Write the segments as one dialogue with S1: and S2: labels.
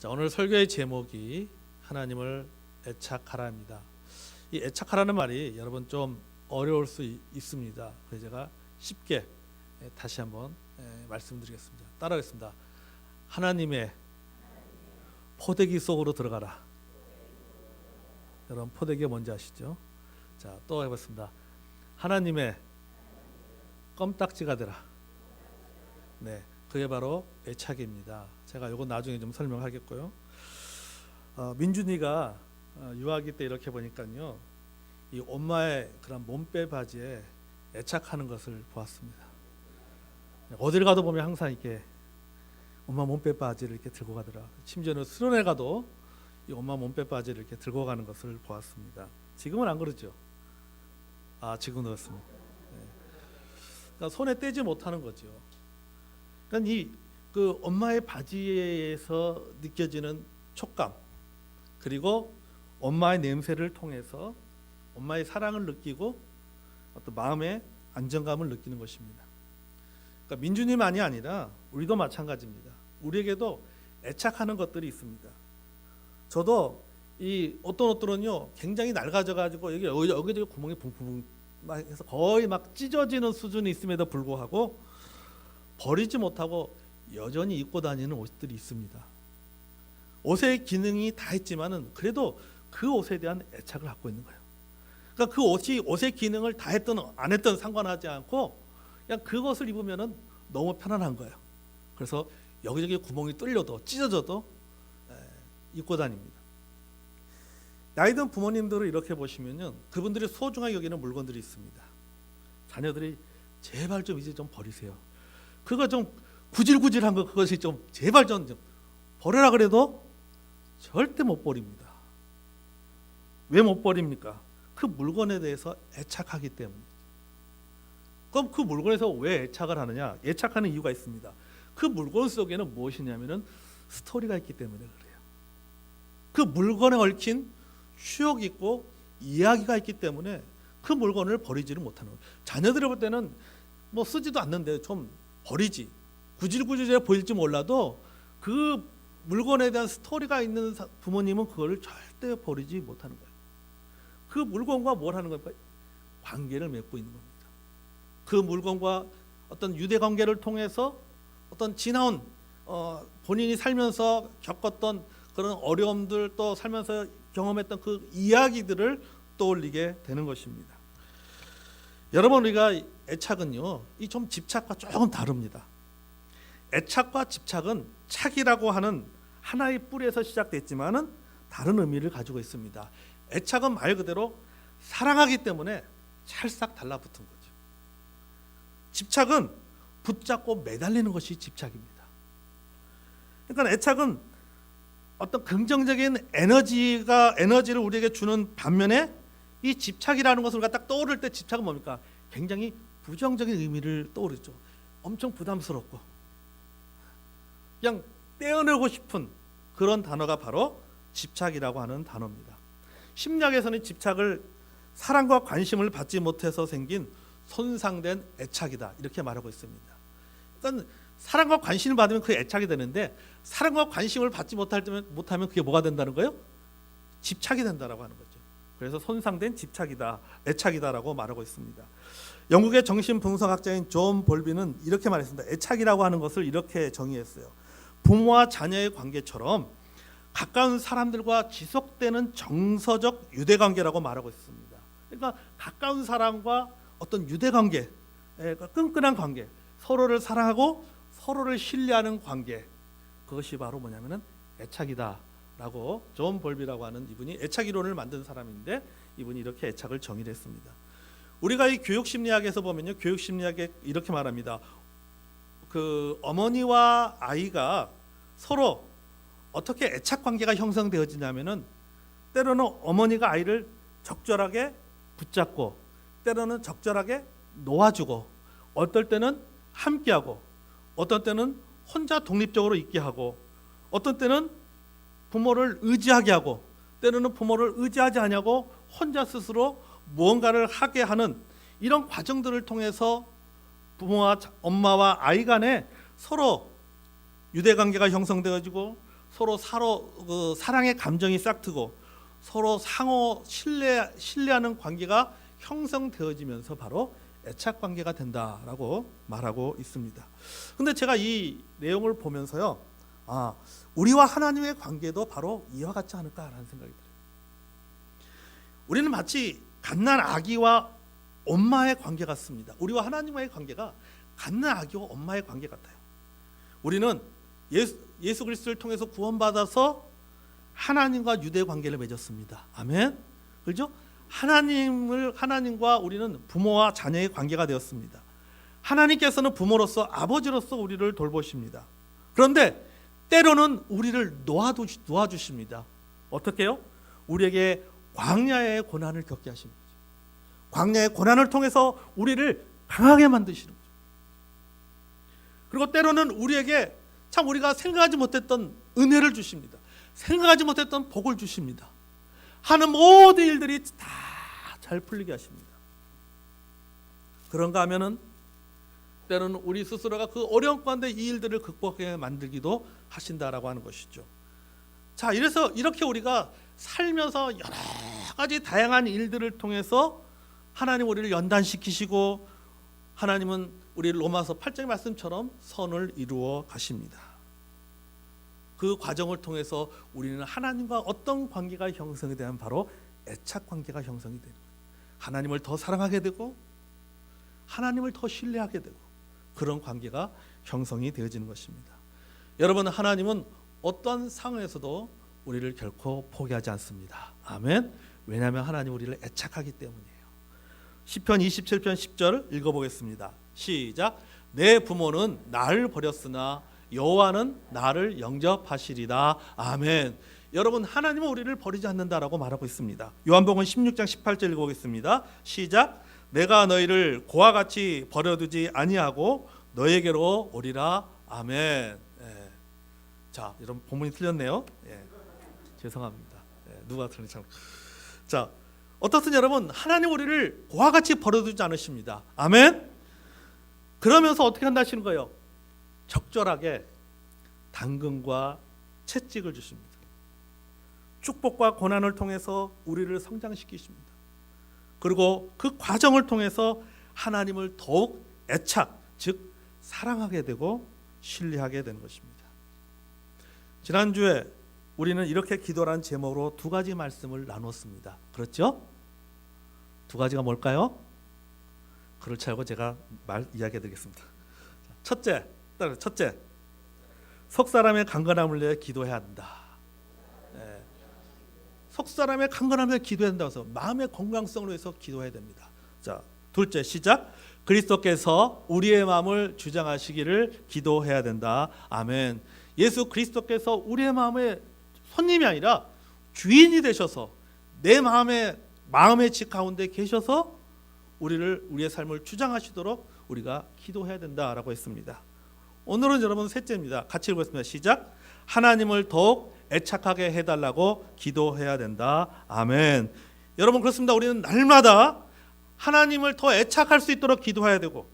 S1: 자, 오늘 설교의 제목이 하나님을 애착하라입니다. 이 애착하라는 말이 여러분 좀 어려울 수 있습니다. 그래서 제가 쉽게 다시 한번 말씀드리겠습니다. 따라하겠습니다. 하나님의 포대기 속으로 들어가라. 여러분 포대기가 뭔지 아시죠? 자, 또 해봤습니다. 하나님의 껌딱지가 되라. 네, 그게 바로 애착입니다. 제가 이건 나중에 좀 설명하겠고요. 민준이가 유아기 때 이렇게 보니까요, 이 엄마의 그런 몸빼 바지에 애착하는 것을 보았습니다. 어딜 가도 보면 항상 이렇게 엄마 몸빼 바지를 이렇게 들고 가더라. 심지어는 수련회 가도 이 엄마 몸빼 바지를 이렇게 들고 가는 것을 보았습니다. 지금은 안 그러죠? 지금 그렇습니다. 그러니까 손에 떼지 못하는 거죠. 그러니까 그 엄마의 바지에서 느껴지는 촉감, 그리고 엄마의 냄새를 통해서 엄마의 사랑을 느끼고 어떤 마음의 안정감을 느끼는 것입니다. 그러니까 민주님만이 아니라 우리도 마찬가지입니다. 우리에게도 애착하는 것들이 있습니다. 저도 이 어떤 옷들은요 굉장히 낡아져가지고 여기저기 구멍이 붕붕 막 해서 거의 막 찢어지는 수준이 있음에도 불구하고 버리지 못하고 여전히 입고 다니는 옷들이 있습니다. 옷의 기능이 다 있지만은 그래도 그 옷에 대한 애착을 갖고 있는 거예요. 그러니까 그 옷의 기능을 다 했든 안 했든 상관하지 않고 그냥 그것을 입으면은 너무 편안한 거예요. 그래서 여기저기 구멍이 뚫려도 찢어져도 입고 다닙니다. 나이든 부모님들을 이렇게 보시면요, 그분들이 소중하게 여기는 물건들이 있습니다. 자녀들이 제발 좀 이제 좀 버리세요. 그거 좀 구질구질한 거 그것이 좀 제발 좀 버려라 그래도 절대 못 버립니다. 왜 못 버립니까? 그 물건에 대해서 애착하기 때문에. 그럼 그 물건에서 왜 애착을 하느냐? 애착하는 이유가 있습니다. 그 물건 속에는 무엇이냐면은 스토리가 있기 때문에 그래요. 그 물건에 얽힌 추억이 있고 이야기가 있기 때문에 그 물건을 버리지를 못하는 거예요. 자녀들이 볼 때는 뭐 쓰지도 않는데 좀 버리지, 구질구질해 보일지 몰라도 그 물건에 대한 스토리가 있는 부모님은 그걸 절대 버리지 못하는 거예요. 그 물건과 뭘 하는 겁니까? 관계를 맺고 있는 겁니다. 그 물건과 어떤 유대 관계를 통해서 어떤 지나온 본인이 살면서 겪었던 그런 어려움들, 또 살면서 경험했던 그 이야기들을 떠올리게 되는 것입니다. 여러분, 우리가 애착은요, 이 좀 집착과 조금 다릅니다. 애착과 집착은 착이라고 하는 하나의 뿌리에서 시작됐지만은 다른 의미를 가지고 있습니다. 애착은 말 그대로 사랑하기 때문에 찰싹 달라붙은 거죠. 집착은 붙잡고 매달리는 것이 집착입니다. 그러니까 애착은 어떤 긍정적인 에너지를 우리에게 주는 반면에 이 집착이라는 것을 딱 떠오를 때 집착은 뭡니까? 굉장히 부정적인 의미를 떠오르죠. 엄청 부담스럽고 그냥 떼어내고 싶은 그런 단어가 바로 집착이라고 하는 단어입니다. 심리학에서는 집착을 사랑과 관심을 받지 못해서 생긴 손상된 애착이다 이렇게 말하고 있습니다. 그러니까 사랑과 관심을 받으면 그게 애착이 되는데 사랑과 관심을 받지 못하면 그게 뭐가 된다는 거예요? 집착이 된다라고 하는 거죠. 그래서 손상된 집착이다, 애착이다라고 말하고 있습니다. 영국의 정신분석학자인 존 볼비는 이렇게 말했습니다. 애착이라고 하는 것을 이렇게 정의했어요. 부모와 자녀의 관계처럼 가까운 사람들과 지속되는 정서적 유대관계라고 말하고 있습니다. 그러니까 가까운 사람과 어떤 유대관계, 끈끈한 관계, 서로를 사랑하고 서로를 신뢰하는 관계, 그것이 바로 뭐냐면은 애착이다라고 존 볼비라고 하는 이분이 애착 이론을 만든 사람인데 이분이 이렇게 애착을 정의를 했습니다. 우리가 이 교육심리학에서 보면요, 교육심리학에 이렇게 말합니다. 그 어머니와 아이가 서로 어떻게 애착 관계가 형성되어지냐면은 때로는 어머니가 아이를 적절하게 붙잡고 때로는 적절하게 놓아주고 어떨 때는 함께하고 어떤 때는 혼자 독립적으로 있게 하고 어떤 때는 부모를 의지하게 하고 때로는 부모를 의지하지 않냐고 혼자 스스로 무언가를 하게 하는 이런 과정들을 통해서 부모와 엄마와 아이 간에 서로 유대관계가 형성되어지고 서로 그 사랑의 감정이 싹트고 서로 상호 신뢰하는 관계가 형성되어지면서 바로 애착 관계가 된다라고 말하고 있습니다. 근데 제가 이 내용을 보면서요, 우리와 하나님의 관계도 바로 이와 같지 않을까라는 생각이 들어요. 우리는 마치 갓난 아기와 엄마의 관계 같습니다. 우리와 하나님과의 관계가 갓난 아기와 엄마의 관계 같아요. 우리는 예수 그리스도를 통해서 구원받아서 하나님과 유대 관계를 맺었습니다. 아멘. 그렇죠? 하나님과 우리는 부모와 자녀의 관계가 되었습니다. 하나님께서는 부모로서 아버지로서 우리를 돌보십니다. 그런데 때로는 우리를 놓아주십니다. 어떻게요? 우리에게 광야의 고난을 겪게 하십니다. 광야의 고난을 통해서 우리를 강하게 만드시는 거죠. 그리고 때로는 우리에게 참 우리가 생각하지 못했던 은혜를 주십니다. 생각하지 못했던 복을 주십니다. 하는 모든 일들이 다 잘 풀리게 하십니다. 그런가 하면은 때로는 우리 스스로가 그 어려운 가운데 이 일들을 극복하게 만들기도 하신다라고 하는 것이죠. 자, 이래서 이렇게 우리가 살면서 여러 가지 다양한 일들을 통해서 하나님 우리를 연단시키시고 하나님은 우리를 로마서 8장의 말씀처럼 선을 이루어 가십니다. 그 과정을 통해서 우리는 하나님과 어떤 관계가 형성이 되면 바로 애착 관계가 형성이 되는 거예요. 하나님을 더 사랑하게 되고 하나님을 더 신뢰하게 되고 그런 관계가 형성이 되어지는 것입니다. 여러분, 하나님은 어떠한 상황에서도 우리를 결코 포기하지 않습니다. 아멘. 왜냐하면 하나님 우리를 애착하기 때문이에요. 시편 27편 10절 읽어보겠습니다. 시작. 내 부모는 나를 버렸으나 여호와는 나를 영접하시리다. 아멘. 여러분, 하나님은 우리를 버리지 않는다라고 말하고 있습니다. 요한복음 16장 18절 읽어보겠습니다. 시작. 내가 너희를 고와 같이 버려두지 아니하고 너에게로 오리라. 아멘. 예. 자, 여러분 본문이 틀렸네요. 예. 죄송합니다. 예. 누가 틀렸는지 참. 자, 어떻든 여러분, 하나님 우리를 고와 같이 버려두지 않으십니다. 아멘. 그러면서 어떻게 한다 하시는 거예요? 적절하게 당근과 채찍을 주십니다. 축복과 고난을 통해서 우리를 성장시키십니다. 그리고 그 과정을 통해서 하나님을 더욱 애착, 즉 사랑하게 되고 신뢰하게 되는 것입니다. 지난주에 우리는 이렇게 기도라는 제목으로 두 가지 말씀을 나눴습니다. 그렇죠? 두 가지가 뭘까요? 그렇지 않고 제가 이야기해 드리겠습니다. 첫째, 속 사람의 강건함을 위해 기도해야 한다. 속 사람의 강건함을 위해 기도해야 한다고 해서 마음의 건강성을 위해서 기도해야 됩니다. 자, 둘째, 시작. 그리스도께서 우리의 마음을 주장하시기를 기도해야 된다. 아멘. 예수 그리스도께서 우리의 마음의 손님이 아니라 주인이 되셔서 내 마음의 집 가운데 계셔서 우리의 삶을 주장하시도록 우리가 기도해야 된다라고 했습니다. 오늘은 여러분 셋째입니다. 같이 읽겠습니다. 시작. 하나님을 더욱 애착하게 해달라고 기도해야 된다. 아멘. 여러분, 그렇습니다. 우리는 날마다 하나님을 더 애착할 수 있도록 기도해야 되고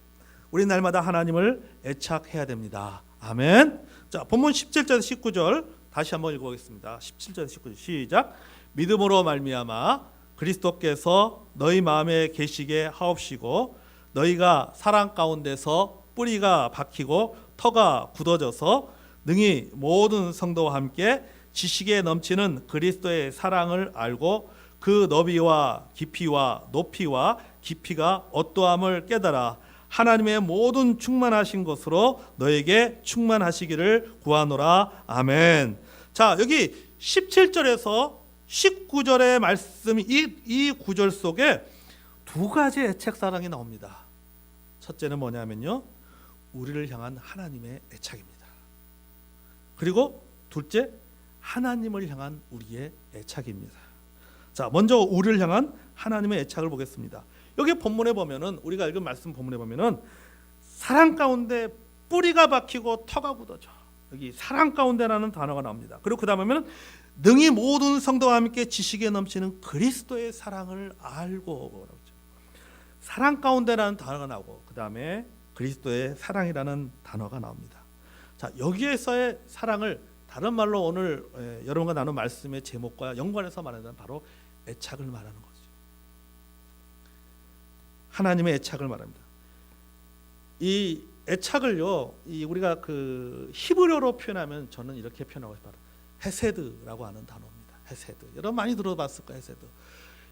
S1: 우리는 날마다 하나님을 애착해야 됩니다. 아멘. 자, 본문 17절 19절 다시 한번 읽어보겠습니다. 17절 19절 시작. 믿음으로 말미암아 그리스도께서 너희 마음에 계시게 하옵시고 너희가 사랑 가운데서 뿌리가 박히고 터가 굳어져서 능히 모든 성도와 함께 지식에 넘치는 그리스도의 사랑을 알고 그 너비와 깊이와 높이와 깊이가 어떠함을 깨달아 하나님의 모든 충만하신 것으로 너에게 충만하시기를 구하노라. 아멘. 자, 여기 17절에서 19절의 말씀, 이 구절 속에 두 가지 애착 사랑이 나옵니다. 첫째는 뭐냐면요, 우리를 향한 하나님의 애착입니다. 그리고 둘째, 하나님을 향한 우리의 애착입니다. 자, 먼저 우리를 향한 하나님의 애착을 보겠습니다. 여기 본문에 보면은, 우리가 읽은 말씀 본문에 보면은 사랑 가운데 뿌리가 박히고 터가 굳어져. 여기 사랑 가운데라는 단어가 나옵니다. 그리고 그 다음에는 능히 모든 성도와 함께 지식에 넘치는 그리스도의 사랑을 알고, 사랑 가운데라는 단어가 나오고 그 다음에 그리스도의 사랑이라는 단어가 나옵니다. 자, 여기에서의 사랑을 다른 말로 오늘 여러분과 나눈 말씀의 제목과 연관해서 말하는 바로 애착을 말하는 거죠. 하나님의 애착을 말합니다. 이 애착을요, 우리가 그 히브리어로 표현하면 저는 이렇게 표현하고 싶어요. 헤세드라고 하는 단어입니다. 헤세드. 여러분 많이 들어봤을 거예요. 헤세드.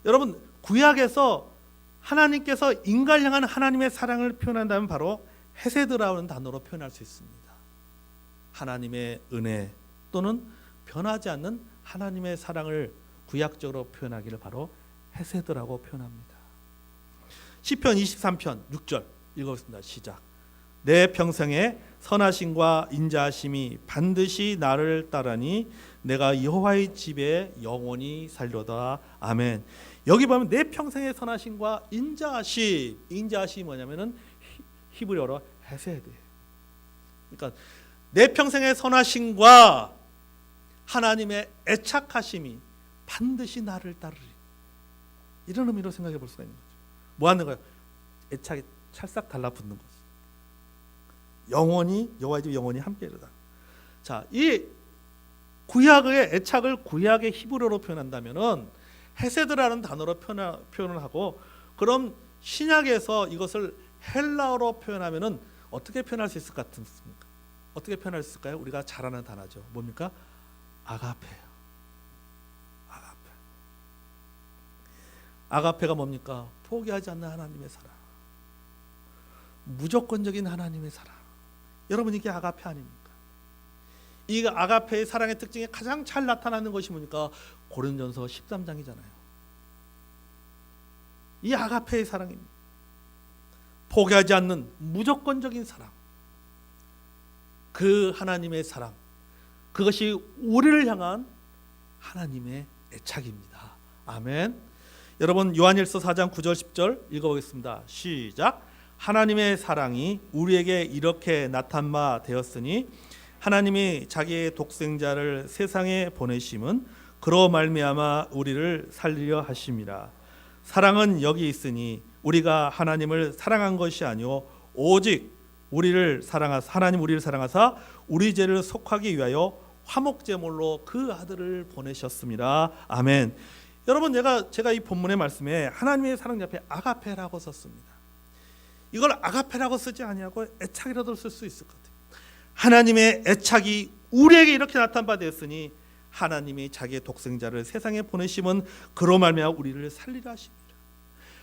S1: 여러분 구약에서 하나님께서 인간을 향한 하나님의 사랑을 표현한다면 바로 헤세드라는 단어로 표현할 수 있습니다. 하나님의 은혜 또는 변하지 않는 하나님의 사랑을 구약적으로 표현하기를 바로 헤세드라고 표현합니다. 시편 23편 6절 읽어보겠습니다. 시작. 내 평생에 선하심과 인자하심이 반드시 나를 따르니 내가 여호와의 집에 영원히 살려다. 아멘. 여기 보면 내 평생의 선하심과 인자하심이 뭐냐면은 히브리어로 헤세드. 그러니까 내 평생의 선하심과 하나님의 애착하심이 반드시 나를 따르리. 이런 의미로 생각해 볼 수가 있는 거죠. 뭐 하는 거예요? 애착이 찰싹 달라붙는 거죠. 영원히 여호와의 집 영원히 함께 이르다. 자, 이 구약의 애착을 구약의 히브리어로 표현한다면은 헤세드라는 단어로 표현을 하고, 그럼 신약에서 이것을 헬라어로 표현하면은 어떻게 표현할 수 있을 것 같습니까? 어떻게 표현할 수 있을까요? 우리가 잘 아는 단어죠. 뭡니까? 아가페예요. 아가페. 아가페가 뭡니까? 포기하지 않는 하나님의 사랑. 무조건적인 하나님의 사랑. 여러분 이게 아가페 아닙니까? 이 아가페의 사랑의 특징이 가장 잘 나타나는 것이 뭡니까? 고린도전서 13장이잖아요. 이 아가페의 사랑입니다. 포기하지 않는 무조건적인 사랑. 그 하나님의 사랑. 그것이 우리를 향한 하나님의 애착입니다. 아멘. 여러분 요한일서 4장 9절 10절 읽어보겠습니다. 시작. 하나님의 사랑이 우리에게 이렇게 나타난 바 되었으니 하나님이 자기의 독생자를 세상에 보내심은 그로 말미암아 우리를 살리려 하심이라. 사랑은 여기 있으니 우리가 하나님을 사랑한 것이 아니요 오직 하나님 우리를 사랑하사 우리 죄를 속하기 위하여 화목제물로 그 아들을 보내셨습니다. 아멘. 여러분 제가 이 본문의 말씀에 하나님의 사랑 옆에 아가페라고 썼습니다. 이걸 아가페라고 쓰지 아니하고 애착이라도 쓸 수 있을 것 같아요. 하나님의 애착이 우리에게 이렇게 나타난 바 되었으니 하나님이 자기의 독생자를 세상에 보내심은 그로 말미암아 우리를 살리려 하십니다.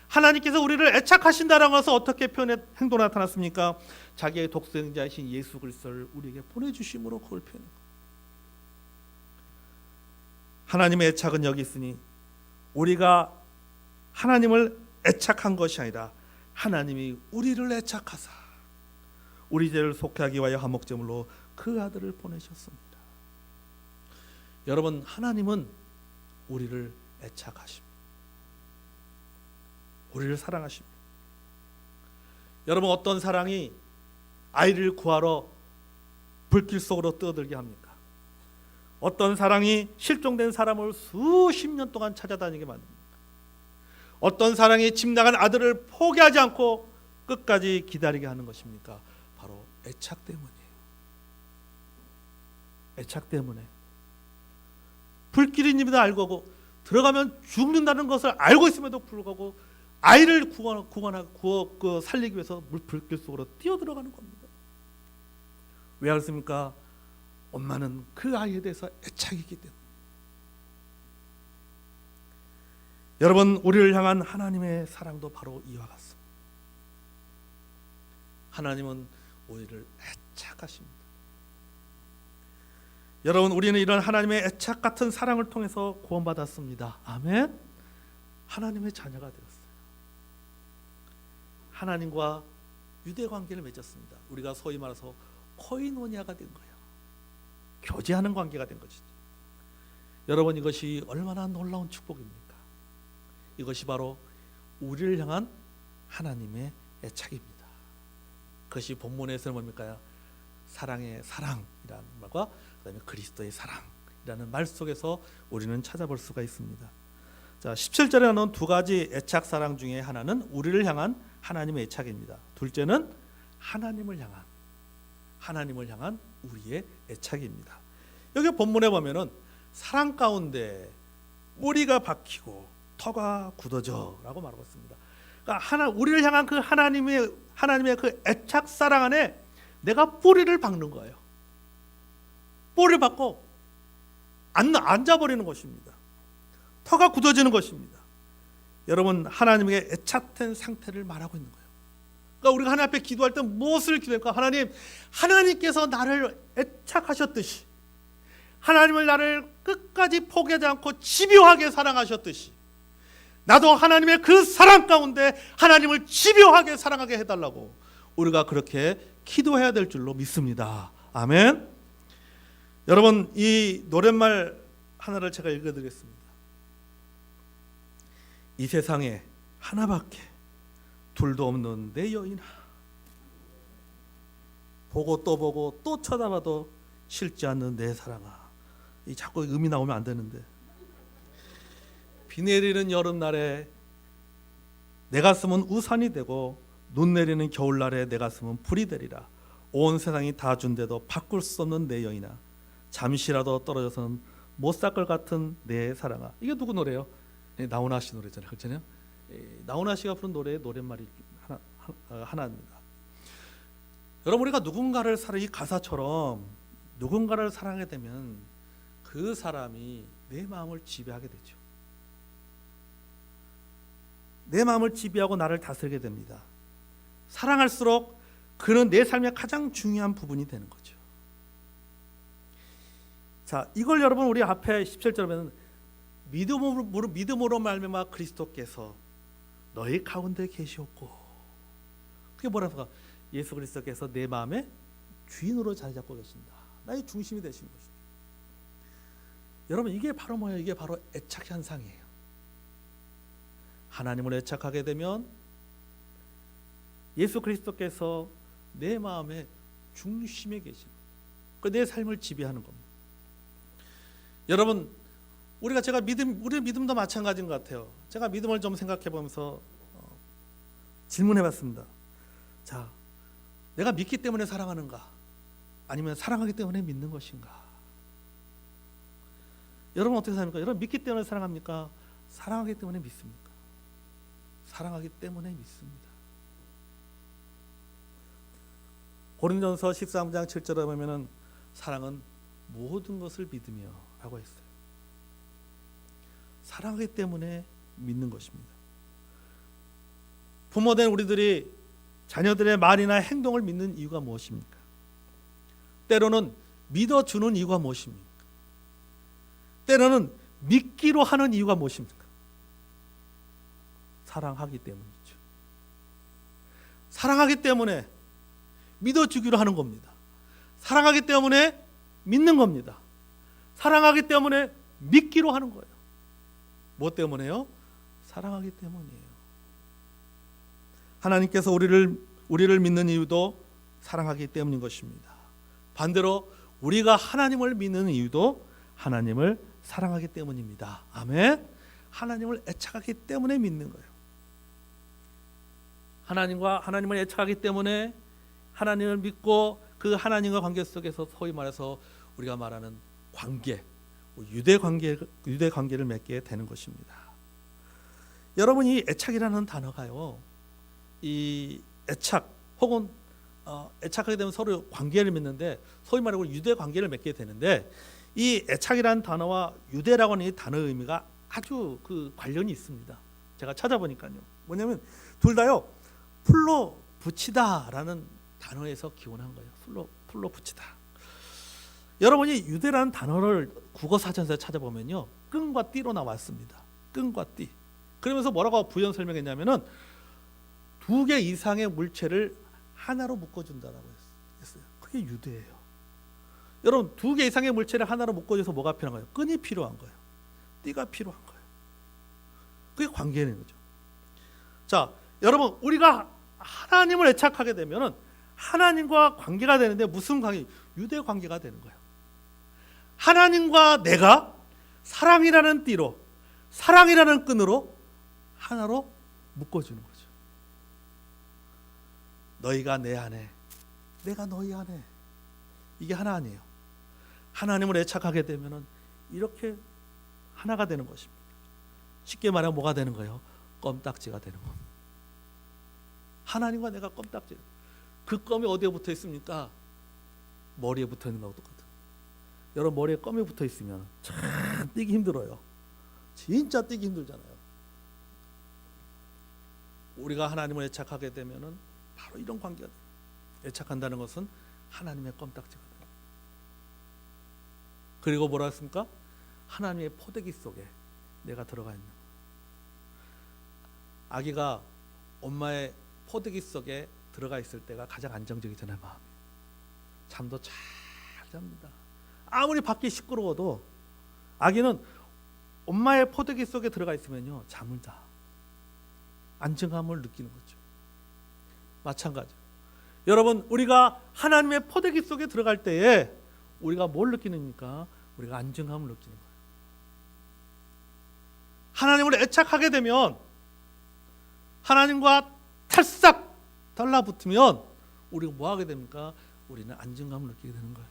S1: 하나님께서 우리를 애착하신다라는 것은 어떻게 행동으로 나타났습니까? 자기의 독생자이신 예수 그리스도를 우리에게 보내주심으로 그걸 표현해요. 하나님의 애착은 여기 있으니 우리가 하나님을 애착한 것이 아니라 하나님이 우리를 애착하사 우리 죄를 속하기 위하여 화목제물로 그 아들을 보내셨습니다. 여러분 하나님은 우리를 애착하십니다. 우리를 사랑하십니다. 여러분 어떤 사랑이 아이를 구하러 불길 속으로 뛰어들게 합니까? 어떤 사랑이 실종된 사람을 수십 년 동안 찾아다니게 만듭니까? 어떤 사랑이 집 나간 아들을 포기하지 않고 끝까지 기다리게 하는 것입니까? 바로 애착 때문이에요. 애착 때문에. 불길입니다 알고 들어가면 죽는다는 것을 알고 있음에도 불구하고 아이를 살리기 위해서 불길 속으로 뛰어들어가는 겁니다. 왜 그렇습니까? 엄마는 그 아이에 대해서 애착이기 때문에. 여러분 우리를 향한 하나님의 사랑도 바로 이와 같습니다. 하나님은 우리를 애착하십니다. 여러분 우리는 이런 하나님의 애착 같은 사랑을 통해서 구원받았습니다. 아멘. 하나님의 자녀가 되었어요. 하나님과 유대관계를 맺었습니다. 우리가 소위 말해서 코이노니아가 된 거예요. 교제하는 관계가 된 것이죠. 여러분 이것이 얼마나 놀라운 축복입니까? 이것이 바로 우리를 향한 하나님의 애착입니다. 그것이 본문에서는 뭡니까? 사랑의 사랑이라는 말과 그다음에 그리스도의 사랑이라는 말 속에서 우리는 찾아볼 수가 있습니다. 자, 17절에 나온 두 가지 애착 사랑 중에 하나는 우리를 향한 하나님의 애착입니다. 둘째는 하나님을 향한 우리의 애착입니다. 여기 본문에 보면은 사랑 가운데 뿌리가 박히고 터가 굳어져라고 말하고 있습니다. 그러니까 우리를 향한 그 하나님의 그 애착 사랑 안에 내가 뿌리를 박는 거예요. 뿌리를 박고 앉아버리는 것입니다. 터가 굳어지는 것입니다. 여러분, 하나님에게 애착된 상태를 말하고 있는 거예요. 그러니까 우리가 하나님 앞에 기도할 때 무엇을 기도할까? 하나님께서 나를 애착하셨듯이, 하나님을 나를 끝까지 포기하지 않고 집요하게 사랑하셨듯이, 나도 하나님의 그 사랑 가운데 하나님을 집요하게 사랑하게 해달라고 우리가 그렇게 기도해야 될 줄로 믿습니다. 아멘. 여러분, 이 노랫말 하나를 제가 읽어드리겠습니다. 이 세상에 하나밖에 둘도 없는 내 여인아, 보고 또 보고 또 쳐다봐도 싫지 않는 내 사랑아. 이 자꾸 음이 나오면 안 되는데, 비 내리는 여름날에 내 가슴은 우산이 되고 눈 내리는 겨울날에 내 가슴은 불이 되리라. 온 세상이 다 준데도 바꿀 수 없는 내 여인아, 잠시라도 떨어져서는 못 살 것 같은 내 사랑아. 이게 누구 노래예요? 나훈아 씨 노래잖아요. 그렇잖아요. 나훈아 씨가 부른 노래의 노랫말이 하나입니다. 여러분, 우리가 누군가를 이 가사처럼 누군가를 사랑하게 되면 그 사람이 내 마음을 지배하게 되죠. 내 마음을 지배하고 나를 다스리게 됩니다. 사랑할수록 그는 내 삶의 가장 중요한 부분이 되는 거죠. 자, 이걸 여러분, 우리 앞에 17절에 보면 믿음으로 말미암아 그리스도께서 너희 가운데 계시었고, 그게 뭐라고? 예수 그리스도께서 내 마음의 주인으로 자리 잡고 계신다. 나의 중심이 되시는 것입니다. 여러분, 이게 바로 뭐예요? 이게 바로 애착 현상이에요. 하나님을 애착하게 되면 예수 그리스도께서 내 마음의 중심에 계신, 내 삶을 지배하는 겁니다. 여러분, 우리 믿음도 마찬가지인 것 같아요. 제가 믿음을 좀 생각해 보면서 질문해 봤습니다. 자, 내가 믿기 때문에 사랑하는가? 아니면 사랑하기 때문에 믿는 것인가? 여러분, 어떻게 생각합니까? 여러분, 믿기 때문에 사랑합니까? 사랑하기 때문에 믿습니까? 사랑하기 때문에 믿습니다. 고린도전서 13장 7절에 보면은 사랑은 모든 것을 믿으며 라고 했어요. 사랑하기 때문에 믿는 것입니다. 부모된 우리들이 자녀들의 말이나 행동을 믿는 이유가 무엇입니까? 때로는 믿어주는 이유가 무엇입니까? 때로는 믿기로 하는 이유가 무엇입니까? 사랑하기 때문이죠. 사랑하기 때문에 믿어주기로 하는 겁니다. 사랑하기 때문에 믿는 겁니다. 사랑하기 때문에 믿기로 하는 거예요. 뭐 때문에요? 사랑하기 때문이에요. 하나님께서 우리를 믿는 이유도 사랑하기 때문인 것입니다. 반대로 우리가 하나님을 믿는 이유도 하나님을 사랑하기 때문입니다. 아멘. 하나님을 애착하기 때문에 믿는 거예요. 하나님을 애착하기 때문에 하나님을 믿고 그 하나님과 관계 속에서 소위 말해서 우리가 말하는 관계, 유대 관계를 맺게 되는 것입니다. 여러분, 이 애착이라는 단어가요, 이 애착 혹은 애착하게 되면 서로 관계를 맺는데, 소위 말하고 유대 관계를 맺게 되는데, 이 애착이라는 단어와 유대라고 하는 이 단어의 의미가 아주 그 관련이 있습니다. 제가 찾아보니까요. 뭐냐면 둘 다요, 풀로 붙이다라는 단어에서 기원한 거예요. 풀로 붙이다. 여러분이 유대라는 단어를 국어 사전에서 찾아보면요, 끈과 띠로 나왔습니다. 끈과 띠. 그러면서 뭐라고 부연 설명했냐면은 2개 이상의 물체를 하나로 묶어준다라고 했어요. 그게 유대예요. 여러분, 2개 이상의 물체를 하나로 묶어줘서 뭐가 필요한 거예요? 끈이 필요한 거예요. 띠가 필요한 거예요. 그게 관계는 거죠. 자, 여러분, 우리가 하나님을 애착하게 되면은 하나님과 관계가 되는데, 무슨 관계? 유대 관계가 되는 거예요. 하나님과 내가 사랑이라는 띠로, 사랑이라는 끈으로 하나로 묶어주는 거죠. 너희가 내 안에, 내가 너희 안에. 이게 하나 아니에요. 하나님을 애착하게 되면은 이렇게 하나가 되는 것입니다. 쉽게 말하면 뭐가 되는 거예요? 껌딱지가 되는 겁니다. 하나님과 내가 껌딱지. 그 껌이 어디에 붙어 있습니까? 머리에 붙어 있는 거하고 똑같아요. 여러분 머리에 껌이 붙어 있으면 참 떼기 힘들어요. 진짜 떼기 힘들잖아요. 우리가 하나님을 애착하게 되면은 바로 이런 관계가 돼요. 애착한다는 것은 하나님의 껌딱지가 돼요. 그리고 뭐라 했습니까? 하나님의 포대기 속에 내가 들어가 있는 거예요. 아기가 엄마의 포대기 속에 들어가 있을 때가 가장 안정적이잖아요. 마음이. 잠도 잘 잡니다. 아무리 밖이 시끄러워도 아기는 엄마의 포대기 속에 들어가 있으면요 잠을 자. 안정감을 느끼는 거죠. 마찬가지. 여러분 우리가 하나님의 포대기 속에 들어갈 때에 우리가 뭘 느끼는입니까? 우리가 안정감을 느끼는 거예요. 하나님을 애착하게 되면 하나님과 탈싹 달라붙으면 우리가 뭐 하게 됩니까? 우리는 안정감을 느끼게 되는 거예요.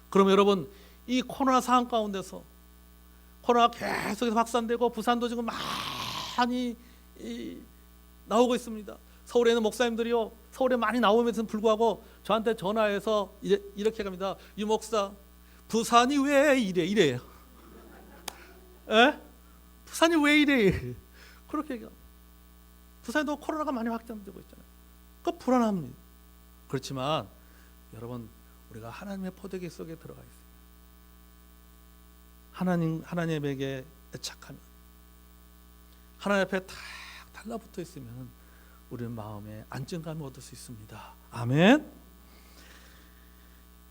S1: 그럼 여러분 이 코로나 상황 가운데서 코로나가 계속해서 확산되고 부산도 지금 많이 나오고 있습니다. 서울에 있는 목사님들이요 서울에 많이 나오면서 불구하고 저한테 전화해서 이렇게 합니다. 유 목사 부산이 왜 이래요? 에? 부산이 왜 이래? 그렇게 얘기합니다. 부산에도 코로나가 많이 확산되고 있잖아요. 그 불안합니다. 그렇지만 여러분 우리가 하나님의 포대기 속에 들어가 있어요. 하나님에게 애착하면 하나님 앞에 딱 달라붙어 있으면 우리는 마음에 안정감을 얻을 수 있습니다. 아멘.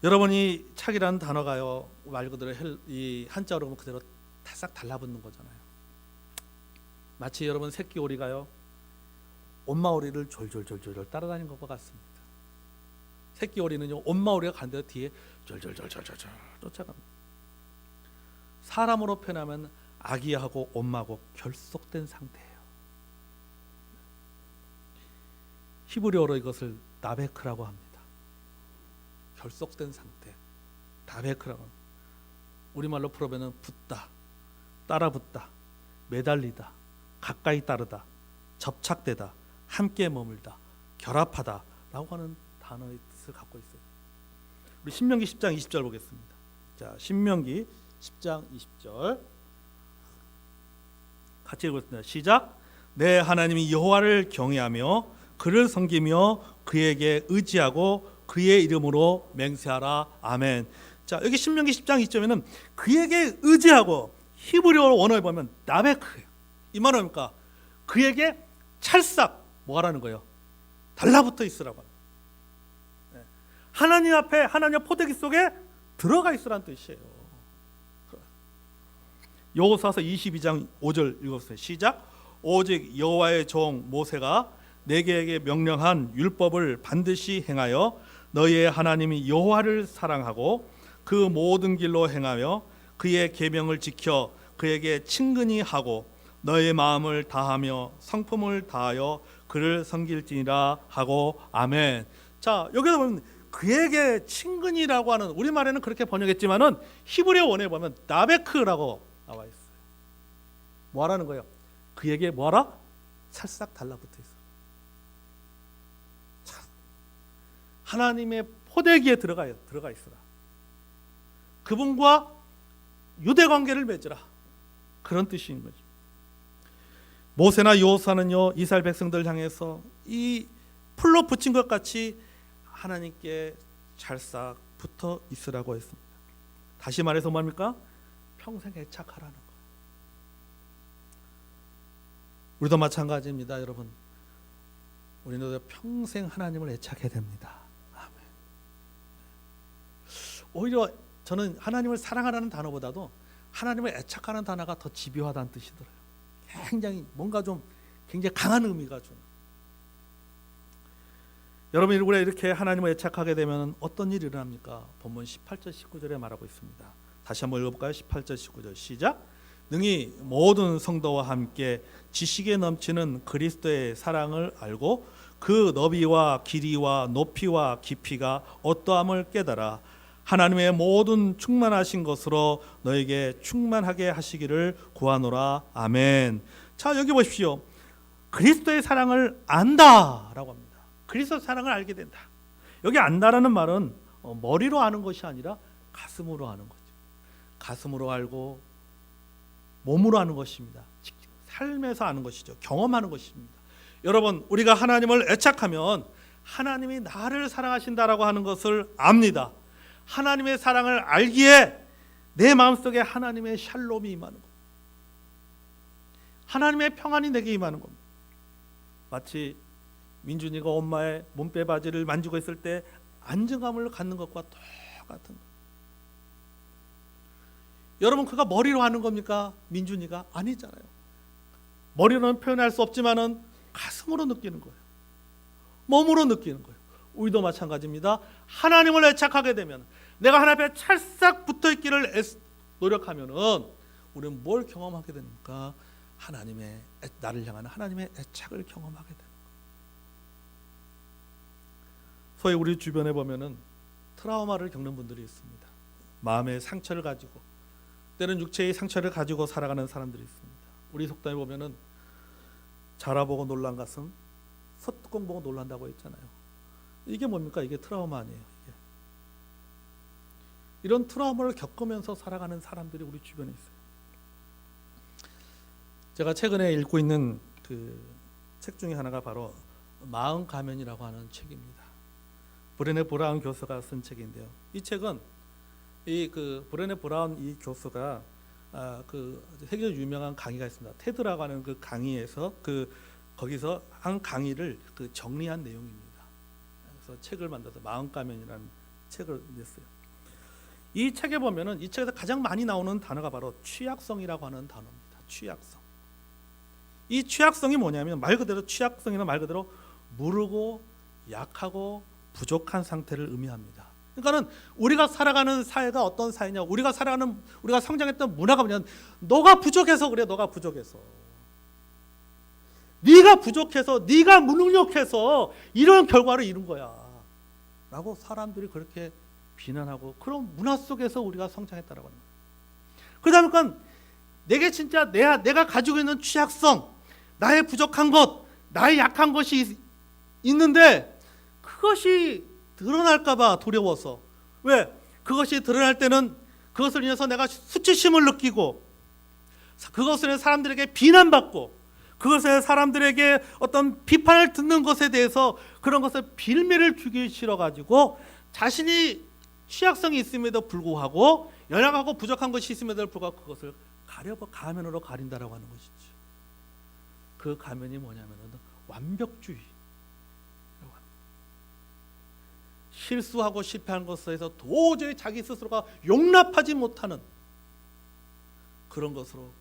S1: 여러분이 착이라는 단어가요 말 그대로 이 한자어로 보면 그대로 딱 달라붙는 거잖아요. 마치 여러분 새끼 오리가요 엄마 오리를 졸졸졸졸 따라다니는 것과 같습니다. 새끼 오리는요 엄마 오리가 가는데 뒤에 졸졸졸졸 쫓아갑니다. 사람으로 표현하면 아기하고 엄마하고 결속된 상태예요. 히브리어로 이것을 나베크라고 합니다. 결속된 상태, 나베크라고 합니다. 우리말로 풀어보면 붙다, 따라붙다, 매달리다, 가까이 따르다, 접착되다, 함께 머물다, 결합하다 라고 하는 단어의 뜻을 갖고 있어요. 우리 신명기 10장 20절 보겠습니다. 자, 신명기 10장 20절 같이 읽겠습니다. 시작. 내 하나님이 여호와를 경외하며 그를 섬기며 그에게 의지하고 그의 이름으로 맹세하라. 아멘. 자, 여기 신명기 10장 2절에는 그에게 의지하고 히브리어 원어에 보면 나베크예요. 이 말은 뭡니까? 그에게 찰싹 뭐 하라는 거예요? 달라붙어 있으라고 합니다. 하나님 앞에 하나님의 포대기 속에 들어가 있으라는 뜻이에요. 여호수아서 22장 5절 읽어보세요. 시작. 오직 여호와의 종 모세가 내게 명령한 율법을 반드시 행하여 너희의 하나님이 여호와를 사랑하고 그 모든 길로 행하며 그의 계명을 지켜 그에게 친근히 하고 너의 마음을 다하며 성품을 다하여 그를 섬길지니라 하고. 아멘. 자, 여기서 보면 그에게 친근히라고 하는 우리말에는 그렇게 번역했지만은 히브리어 원어에 보면 나베크라고 나와 있어요. 뭐 하라는 거예요? 그에게 뭐하라? 찰싹 달라붙어 있어. 하나님의 포대기에 들어가 있으라. 그분과 유대 관계를 맺으라. 그런 뜻인 거죠. 모세나 여호수아는요 이스라엘 백성들 향해서 이 풀로 붙인 것 같이 하나님께 찰싹 붙어 있으라고 했습니다. 다시 말해서 뭡니까? 평생 애착하라는 거예요. 우리도 마찬가지입니다, 여러분. 우리도 평생 하나님을 애착해야 됩니다. 아멘. 오히려 저는 하나님을 사랑하라는 단어보다도 하나님을 애착하는 단어가 더 집요하다는 뜻이 들어요. 굉장히 뭔가 좀 굉장히 강한 의미가 좀. 여러분 우리가 이렇게 하나님을 애착하게 되면 어떤 일이 일어납니까? 본문 18절 19절에 말하고 있습니다. 다시 한번 읽어볼까요? 18절 19절 시작. 능히 모든 성도와 함께 지식에 넘치는 그리스도의 사랑을 알고 그 너비와 길이와 높이와 깊이가 어떠함을 깨달아 하나님의 모든 충만하신 것으로 너에게 충만하게 하시기를 구하노라. 아멘. 자, 여기 보십시오. 그리스도의 사랑을 안다라고 합니다. 그리스도의 사랑을 알게 된다. 여기 안다라는 말은 머리로 아는 것이 아니라 가슴으로 아는 거죠. 가슴으로 알고 몸으로 아는 것입니다. 삶에서 아는 것이죠. 경험하는 것입니다. 여러분, 우리가 하나님을 애착하면 하나님이 나를 사랑하신다라고 하는 것을 압니다. 하나님의 사랑을 알기에 내 마음속에 하나님의 샬롬이 임하는 겁니다. 하나님의 평안이 내게 임하는 겁니다. 마치 민준이가 엄마의 몸빼 바지를 만지고 있을 때 안정감을 갖는 것과 똑같은 것. 여러분, 그가 머리로 하는 겁니까? 민준이가? 아니잖아요. 머리로는 표현할 수 없지만은 가슴으로 느끼는 거예요. 몸으로 느끼는 거예요. 우리도 마찬가지입니다. 하나님을 애착하게 되면, 내가 하나님 앞에 찰싹 붙어있기를 노력하면은 우리는 뭘 경험하게 됩니까? 하나님의, 나를 향하는 하나님의 애착을 경험하게 됩니다. 소위 우리 주변에 보면은 트라우마를 겪는 분들이 있습니다. 마음의 상처를 가지고, 때는 육체의 상처를 가지고 살아가는 사람들이 있습니다. 우리 속담에 보면은 자라보고 놀란 가슴, 솥뚜껑 보고 놀란다고 했잖아요. 이게 뭡니까? 이게 트라우마 아니에요. 이게. 이런 트라우마를 겪으면서 살아가는 사람들이 우리 주변에 있어요. 제가 최근에 읽고 있는 그 책 중에 하나가 바로 마음 가면이라고 하는 책입니다. 브레네 브라운 교수가 쓴 책인데요. 이 책은 이 그 브레네 브라운 이 교수가 그 세계적으로 유명한 강의가 있습니다. 테드라고 하는 그 강의에서 거기서 한 강의를 그 정리한 내용입니다. 그래서 책을 만들어서 마음 가면이라는 책을 냈어요. 이 책에 보면은 이 책에서 가장 많이 나오는 단어가 바로 취약성이라고 하는 단어입니다. 취약성. 이 취약성이 뭐냐면 말 그대로 취약성이나 말 그대로 무르고 약하고 부족한 상태를 의미합니다. 그러니까는 우리가 살아가는 사회가 어떤 사회냐, 우리가 성장했던 문화가 뭐냐면 너가 부족해서 그래, 너가 부족해서, 네가 부족해서, 네가 무능력해서 이런 결과를 이룬 거야 라고 사람들이 그렇게 비난하고, 그런 문화 속에서 우리가 성장했다라고 하는 거예요. 그러다 보니까 내게 진짜 내가 가지고 있는 취약성, 나의 부족한 것, 나의 약한 것이 있는데 그것이 드러날까 봐 두려워서, 왜? 그것이 드러날 때는 그것을 인해서 내가 수치심을 느끼고, 그것을 인해서 사람들에게 비난받고, 그것에 사람들에게 어떤 비판을 듣는 것에 대해서 그런 것을 빌미를 주기 싫어가지고 자신이 취약성이 있음에도 불구하고, 연약하고 부족한 것이 있음에도 불구하고 그것을 가면으로 가린다라고 하는 것이죠. 그 가면이 뭐냐면 완벽주의. 실수하고 실패한 것에서 도저히 자기 스스로가 용납하지 못하는 그런 것으로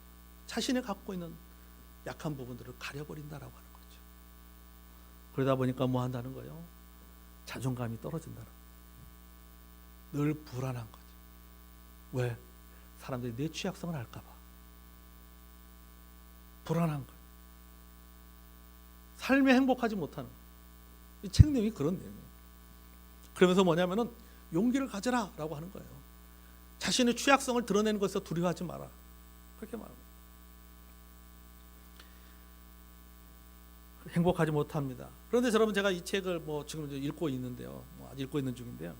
S1: 자신이 갖고 있는 약한 부분들을 가려버린다라고 하는 거죠. 그러다 보니까 뭐 한다는 거예요? 자존감이 떨어진다는 거예요. 늘 불안한 거죠. 왜? 사람들이 내 취약성을 알까 봐 불안한 거예요. 삶에 행복하지 못하는 거예요. 이 책 내용이 그런 내용이에요. 그러면서 뭐냐면은 용기를 가져라라고 하는 거예요. 자신의 취약성을 드러내는 것에서 두려워하지 마라. 그렇게 말합니다. 행복하지 못합니다. 그런데 여러분, 제가 이 책을 뭐 지금 읽고 있는데요. 읽고 있는 중인데요.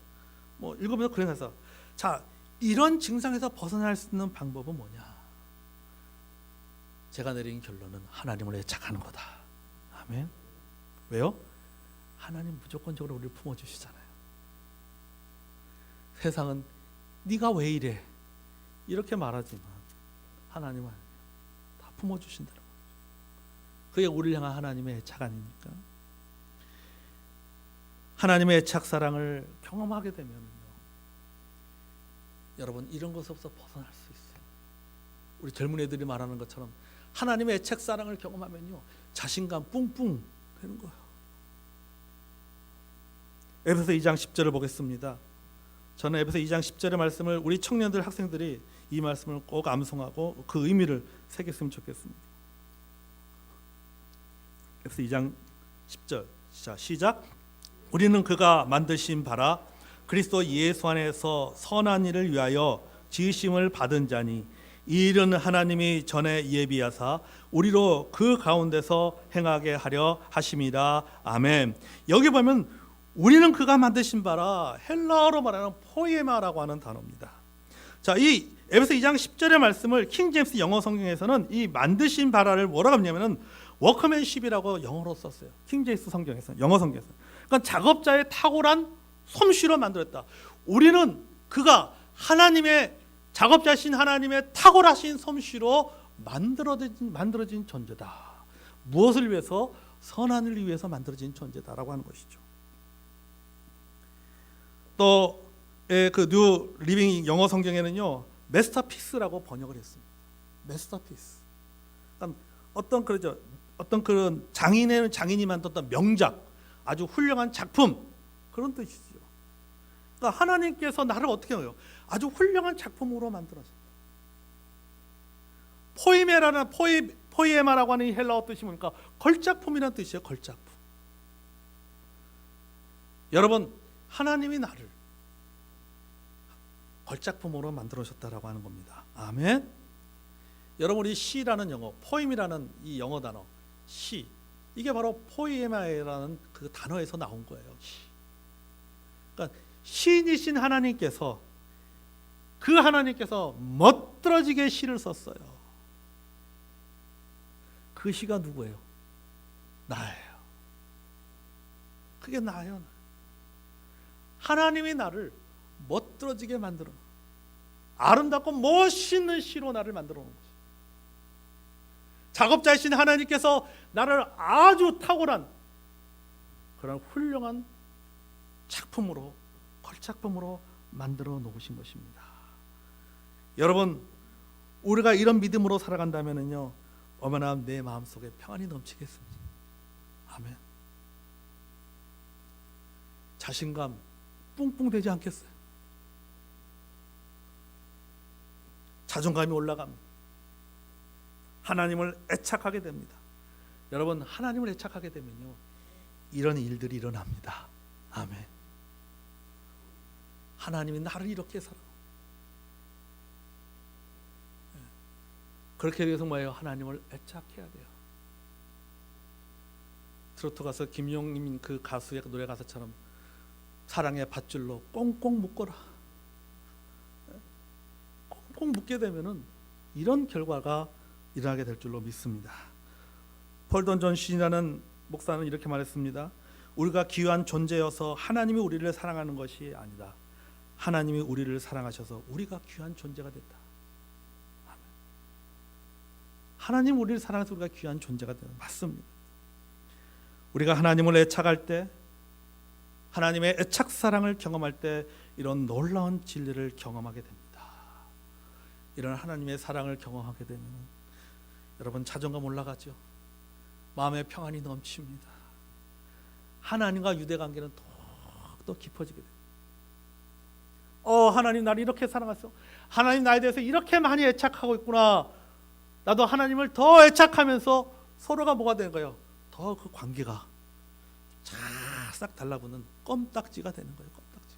S1: 뭐 읽으면서 그래서 자, 이런 증상에서 벗어날 수 있는 방법은 뭐냐? 제가 내린 결론은 하나님을 애착하는 거다. 아멘. 왜요? 하나님 무조건적으로 우리를 품어주시잖아요. 세상은 네가 왜 이래 이렇게 말하지만 하나님은 다 품어주신다는 거죠. 그게 우리를 향한 하나님의 애착 아닙니까? 하나님의 애착 사랑을 경험하게 되면요, 여러분, 이런 것에서 벗어날 수 있어요. 우리 젊은 애들이 말하는 것처럼 하나님의 애착 사랑을 경험하면요, 자신감 뿡뿡 되는 거예요. 에베소 2장 10절을 보겠습니다. 저는 에베소 2장 10절의 말씀을 우리 청년들, 학생들이 이 말씀을 꼭 암송하고 그 의미를 새겼으면 좋겠습니다. 에베소 2장 10절. 자, 시작. 우리는 그가 만드신 바라 그리스도 예수 안에서 선한 일을 위하여 지으심을 받은 자니 이 일은 하나님이 전에 예비하사 우리로 그 가운데서 행하게 하려 하심이라. 아멘. 여기 보면 우리는 그가 만드신 바라, 헬라어로 말하는 포에마라고 하는 단어입니다. 자, 이 에베소 2장 10절의 말씀을 킹 제임스 영어 성경에서는 이 만드신 바라를 뭐라고 하냐면은 워크맨십이라고 영어로 썼어요. 킹 제임스 성경에서, 영어 성경에서. 그러니까 작업자의 탁월한 솜씨로 만들었다. 우리는 그가 하나님의 작업자신 하나님의 탁월하신 솜씨로 만들어진 존재다. 무엇을 위해서? 선한 일을 위해서 만들어진 존재다라고 하는 것이죠. 또 그 뉴 리빙 영어 성경에는요, 메스터피스라고 번역을 했습니다. 메스터피스. 그러니까 어떤 그런 장인이 만들었던 명작, 아주 훌륭한 작품, 그런 뜻이죠. 그러니까 하나님께서 나를 어떻게 해요? 아주 훌륭한 작품으로 만들어졌다. 포이에마라고 하는 이 헬라어 뜻이 뭡니까? 걸작품이라는 뜻이에요. 걸작품. 여러분, 하나님이 나를 걸작품으로 만들어졌다라고 하는 겁니다. 아멘. 여러분, 이 시라는 영어, 포임이라는 이 영어 단어, 시, 이게 바로 포이에마라는 그 단어에서 나온 거예요. 시. 그러니까 시인이신 하나님께서, 그 하나님께서 멋들어지게 시를 썼어요. 그 시가 누구예요? 나예요. 그게 나예요. 하나님이 나를 멋들어지게 만들어, 아름답고 멋있는 시로 나를 만들어 놓은 거죠. 작업자이신 하나님께서 나를 아주 탁월한 그런 훌륭한 작품으로, 걸작품으로 만들어 놓으신 것입니다. 여러분, 우리가 이런 믿음으로 살아간다면요, 얼마나 내 마음속에 평안이 넘치겠습니까? 아멘. 자신감 뿡뿡 되지 않겠어요? 자존감이 올라갑니다. 하나님을 애착하게 됩니다. 여러분, 하나님을 애착하게 되면요, 이런 일들이 일어납니다. 아멘. 하나님이 나를 이렇게 살아. 그렇게 위해서 뭐예요? 하나님을 애착해야 돼요. 트로트 가수 김용임 그 가수의 노래 가사처럼 사랑의 밧줄로 꽁꽁 묶어라. 꽁꽁 묶게 되면은 이런 결과가 일어나게 될 줄로 믿습니다. 폴던 존슨이라는 목사는 이렇게 말했습니다. 우리가 귀한 존재여서 하나님이 우리를 사랑하는 것이 아니다. 하나님이 우리를 사랑하셔서 우리가 귀한 존재가 됐다. 하나님 우리를 사랑해서 우리가 귀한 존재가 되는, 맞습니다. 우리가 하나님을 애착할 때, 하나님의 애착 사랑을 경험할 때 이런 놀라운 진리를 경험하게 됩니다. 이런 하나님의 사랑을 경험하게 되면 여러분, 자존감 올라가죠. 마음의 평안이 넘칩니다. 하나님과 유대 관계는 더욱더 깊어지게 됩니다. 하나님 나를 이렇게 사랑하셔. 하나님 나에 대해서 이렇게 많이 애착하고 있구나. 나도 하나님을 더 애착하면서 서로가 뭐가 되는 거예요? 더 그 관계가 싹 달라붙는 껌딱지가 되는 거예요. 껌딱지.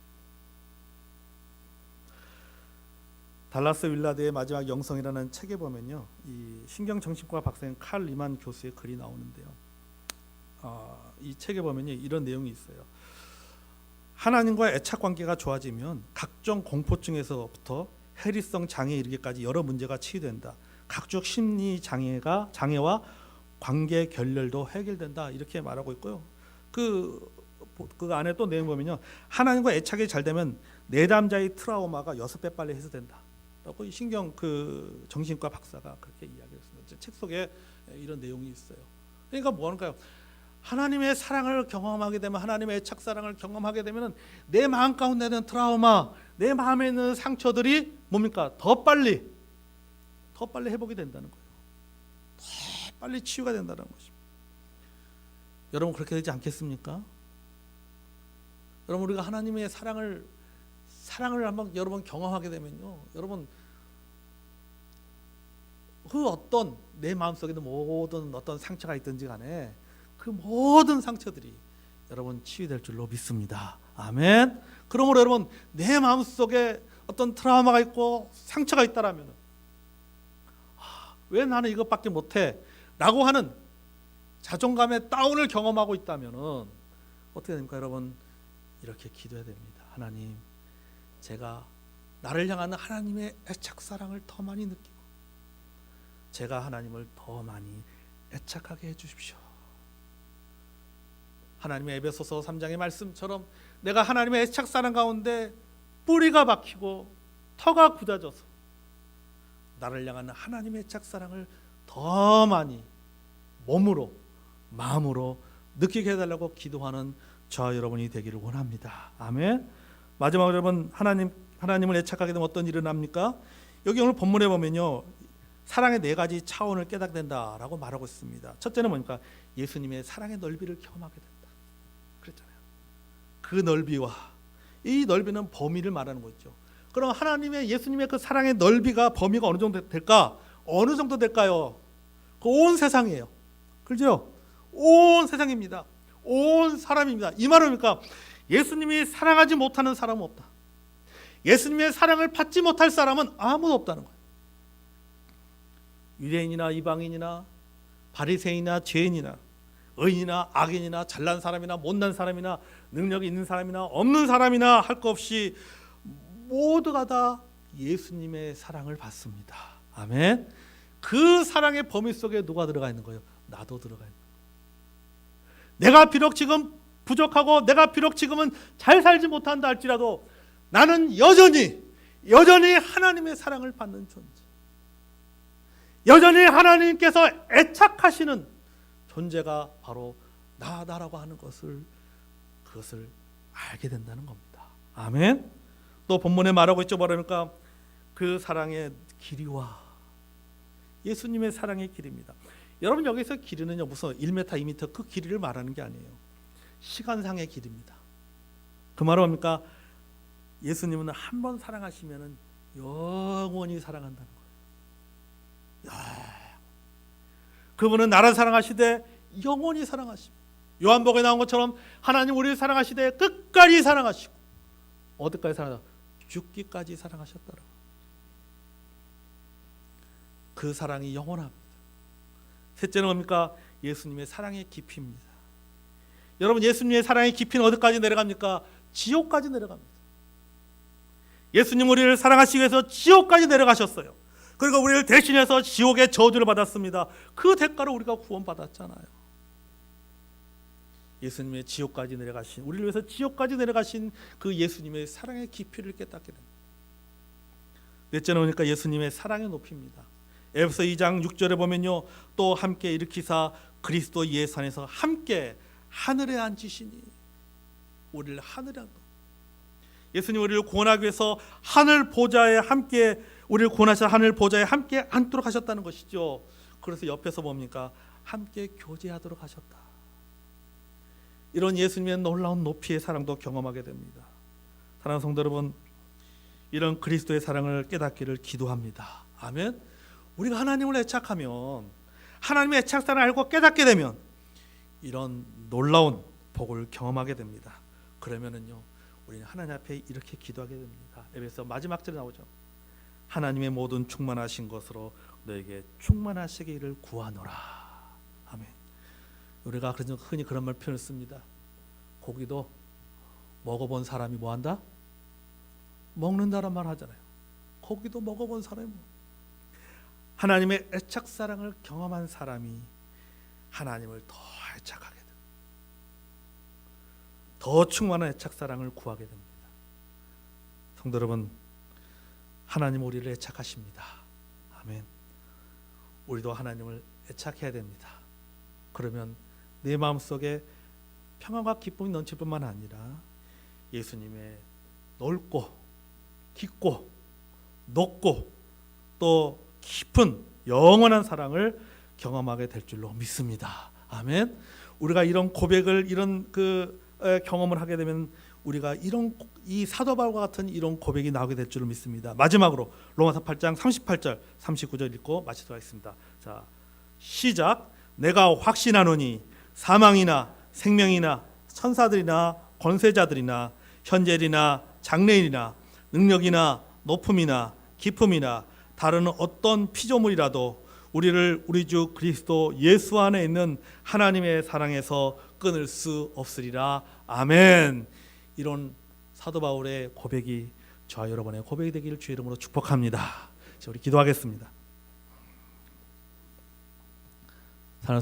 S1: 달라스 윌라드의 마지막 영성이라는 책에 보면요, 이 신경정신과 박사인 칼 리만 교수의 글이 나오는데요. 이 책에 보면요, 이런 내용이 있어요. 하나님과 애착 관계가 좋아지면 각종 공포증에서부터 해리성 장애에 이르기까지 여러 문제가 치유된다. 각종 심리 장애와 관계 결렬도 해결된다. 이렇게 말하고 있고요. 그 안에 또 내용 보면요, 하나님과 애착이 잘 되면 내담자의 트라우마가 6배 빨리 해소된다. 라고 신경 그 정신과 박사가 그렇게 이야기했습니다. 책 속에 이런 내용이 있어요. 그러니까 뭐 하는가요? 하나님의 사랑을 경험하게 되면, 하나님의 애착 사랑을 경험하게 되면 내 마음 가운데 있는 트라우마, 내 마음에 있는 상처들이 뭡니까? 더 빨리 회복이 된다는 거예요. 더 빨리 치유가 된다는 것입니다. 여러분, 그렇게 되지 않겠습니까? 여러분, 우리가 하나님의 사랑을 한번 여러분 경험하게 되면요, 여러분, 그 어떤 내 마음속에도 모든 어떤 상처가 있든지 간에 그 모든 상처들이 여러분 치유될 줄로 믿습니다. 아멘. 그러므로 여러분 내 마음속에 어떤 트라우마가 있고 상처가 있다라면 왜 나는 이것밖에 못해? 라고 하는 자존감의 다운을 경험하고 있다면 어떻게 됩니까? 여러분 이렇게 기도해야 됩니다. 하나님, 제가 나를 향하는 하나님의 애착 사랑을 더 많이 느끼고 제가 하나님을 더 많이 애착하게 해주십시오. 하나님의 에베소서 3장의 말씀처럼 내가 하나님의 애착 사랑 가운데 뿌리가 박히고 터가 굳어져서 나를 향하는 하나님의 애착 사랑을 더 많이 몸으로 마음으로 느끼게 해달라고 기도하는 저와 여러분이 되기를 원합니다. 아멘. 마지막으로 여러분 하나님을 애착하게 되면 어떤 일이 일어납니까? 여기 오늘 본문에 보면요, 사랑의 네 가지 차원을 깨닫게 된다라고 말하고 있습니다. 첫째는 뭡니까? 예수님의 사랑의 넓이를 경험하게 된다. 그랬잖아요. 그 넓이와 이 넓이는 범위를 말하는 거죠. 그럼 하나님의 예수님의 그 사랑의 넓이가 범위가 어느 정도 될까? 어느 정도 될까요? 그 온 세상이에요. 그렇죠? 온 세상입니다. 온 사람입니다. 이 말은 뭡니까? 예수님이 사랑하지 못하는 사람은 없다. 예수님의 사랑을 받지 못할 사람은 아무도 없다는 거예요. 유대인이나 이방인이나 바리새인이나 죄인이나 의인이나 악인이나 잘난 사람이나 못난 사람이나 능력이 있는 사람이나 없는 사람이나 할 것 없이 모두가 다 예수님의 사랑을 받습니다. 아멘. 그 사랑의 범위 속에 누가 들어가 있는 거예요? 나도 들어가 있는 거예요. 내가 비록 지금 부족하고 내가 비록 지금은 잘 살지 못한다 할지라도 나는 여전히 하나님의 사랑을 받는 존재, 여전히 하나님께서 애착하시는 존재가 바로 나다라고 하는 그것을 알게 된다는 겁니다. 아멘. 또 본문에 말하고 있죠. 뭐랍니까? 그 사랑의 길이와 예수님의 사랑의 길입니다. 여러분 여기서 길이는요 무슨 1m, 2m 그 길이를 말하는 게 아니에요. 시간상의 길입니다. 그 말은 뭡니까? 예수님은 한 번 사랑하시면은 영원히 사랑한다는 거예요. 그분은 나를 사랑하시되 영원히 사랑하시고, 요한복음에 나온 것처럼 하나님 우리를 사랑하시되 끝까지 사랑하시고, 어디까지 사랑하시고? 죽기까지 사랑하셨더라. 그 사랑이 영원합니다. 셋째는 뭡니까? 예수님의 사랑의 깊이입니다. 여러분 예수님의 사랑의 깊이는 어디까지 내려갑니까? 지옥까지 내려갑니다. 예수님 우리를 사랑하시기 위해서 지옥까지 내려가셨어요. 그리고 우리를 대신해서 지옥의 저주를 받았습니다. 그 대가로 우리가 구원받았잖아요. 예수님의 지옥까지 내려가신, 우리를 위해서 지옥까지 내려가신 그 예수님의 사랑의 깊이를 깨닫게 됩니다. 넷째는 뭡니까? 예수님의 사랑의 높이입니다. 에베소 2장 6절에 보면요, 또 함께 일으키사 그리스도 예수 안에서 함께 하늘에 앉으시니, 우리를 하늘에 앉아, 예수님 우리를 구원하기 위해서 하늘 보좌에 함께, 우리를 구원하셔서 하늘 보좌에 함께 앉도록 하셨다는 것이죠. 그래서 옆에서 뭡니까? 함께 교제하도록 하셨다. 이런 예수님의 놀라운 높이의 사랑도 경험하게 됩니다. 사랑하는 성도 여러분, 이런 그리스도의 사랑을 깨닫기를 기도합니다. 아멘. 우리가 하나님을 애착하면, 하나님의 애착사랑을 알고 깨닫게 되면 이런 놀라운 복을 경험하게 됩니다. 그러면은요, 우리는 하나님 앞에 이렇게 기도하게 됩니다. 에베소 마지막 절에 나오죠. 하나님의 모든 충만하신 것으로 너에게 충만하시기를 구하노라. 아멘. 우리가 흔히 그런 말 표현을 씁니다. 고기도 먹어본 사람이 뭐한다? 먹는다란 말 하잖아요. 고기도 먹어본 사람이 하나님의 애착 사랑을 경험한 사람이 하나님을 더 애착하게 됩니다. 더 충만한 애착 사랑을 구하게 됩니다. 성도 여러분, 하나님 우리를 애착하십니다. 아멘. 우리도 하나님을 애착해야 됩니다. 그러면 내 마음속에 평안과 기쁨이 넘칠 뿐만 아니라 예수님의 넓고 깊고 높고 또 깊은 영원한 사랑을 경험하게 될 줄로 믿습니다. 아멘. 우리가 이런 고백을, 이런 경험을 하게 되면 우리가 이 사도 바울과 같은 이런 고백이 나오게 될 줄로 믿습니다. 마지막으로 로마서 8장 38절 39절 읽고 마치도록 하겠습니다. 자, 시작. 내가 확신하노니 사망이나 생명이나 천사들이나 권세자들이나 현재이나 장래일이나 능력이나 높음이나 깊음이나 다른 어떤 피조물이라도 우리를 우리 주 그리스도 예수 안에 있는 하나님의 사랑에서 끊을 수 없으리라. 아멘. 이런 사도 바울의 고백이 저와 여러분의 고백이 되기를 주의 이름으로 축복합니다. 우리 기도하겠습니다. 사랑하는